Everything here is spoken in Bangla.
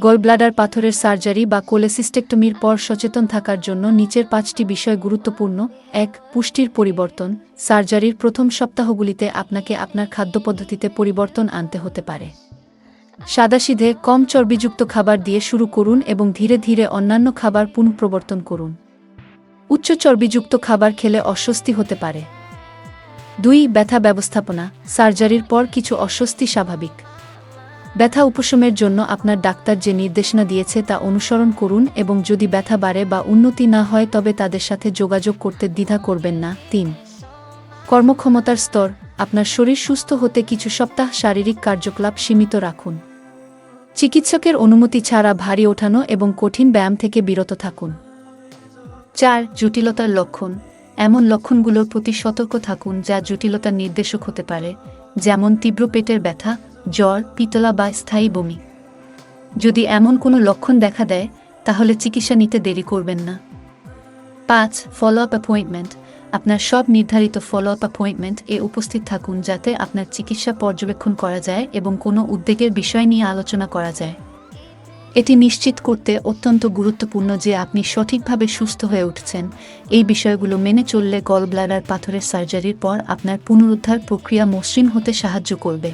গলব্লাডার পাথরের সার্জারি বা কোলেসিস্টেক্টমির পর সচেতন থাকার জন্য নিচের 5টি বিষয় গুরুত্বপূর্ণ। 1. পুষ্টির পরিবর্তন। সার্জারির প্রথম সপ্তাহগুলিতে আপনাকে আপনার খাদ্যপদ্ধতিতে পরিবর্তন আনতে হতে পারে। সাদাসিধে কম চর্বিযুক্ত খাবার দিয়ে শুরু করুন এবং ধীরে ধীরে অন্যান্য খাবার পুনঃপ্রবর্তন করুন। উচ্চ চর্বিযুক্ত খাবার খেলে অস্বস্তি হতে পারে। 2. ব্যথা ব্যবস্থাপনা। সার্জারির পর কিছু অস্বস্তি স্বাভাবিক। ব্যথা উপশমের জন্য আপনার ডাক্তার যে নির্দেশনা দিয়েছে তা অনুসরণ করুন এবং যদি ব্যথা বাড়ে বা উন্নতি না হয় তবে তাদের সাথে যোগাযোগ করতে দ্বিধা করবেন না। 3. কর্মক্ষমতার স্তর। আপনার শরীর সুস্থ হতে কিছু সপ্তাহ শারীরিক কার্যকলাপ সীমিত রাখুন। চিকিৎসকের অনুমতি ছাড়া ভারী ওঠানো এবং কঠিন ব্যায়াম থেকে বিরত থাকুন। 4. জটিলতার লক্ষণ। এমন লক্ষণগুলোর প্রতি সতর্ক থাকুন যা জটিলতার নির্দেশক হতে পারে, যেমন তীব্র পেটের ব্যথা, জ্বর, পিতলা বা স্থায়ী বমি। যদি এমন কোনো লক্ষণ দেখা দেয় তাহলে চিকিৎসা নিতে দেরি করবেন না। 5. Follow up appointment. আপনার সব নির্ধারিত ফলো আপ অ্যাপয়েন্টমেন্ট-এ উপস্থিত থাকুন যাতে আপনার চিকিৎসা পর্যবেক্ষণ করা যায় এবং কোনো উদ্বেগের বিষয় নিয়ে আলোচনা করা যায়। এটি নিশ্চিত করতে অত্যন্ত গুরুত্বপূর্ণ যে আপনি সঠিকভাবে সুস্থ হয়ে উঠছেন। এই বিষয়গুলো মেনে চললে গলব্লাডার পাথরের সার্জারির পর আপনার পুনরুদ্ধার প্রক্রিয়া মসৃণ হতে সাহায্য করবে।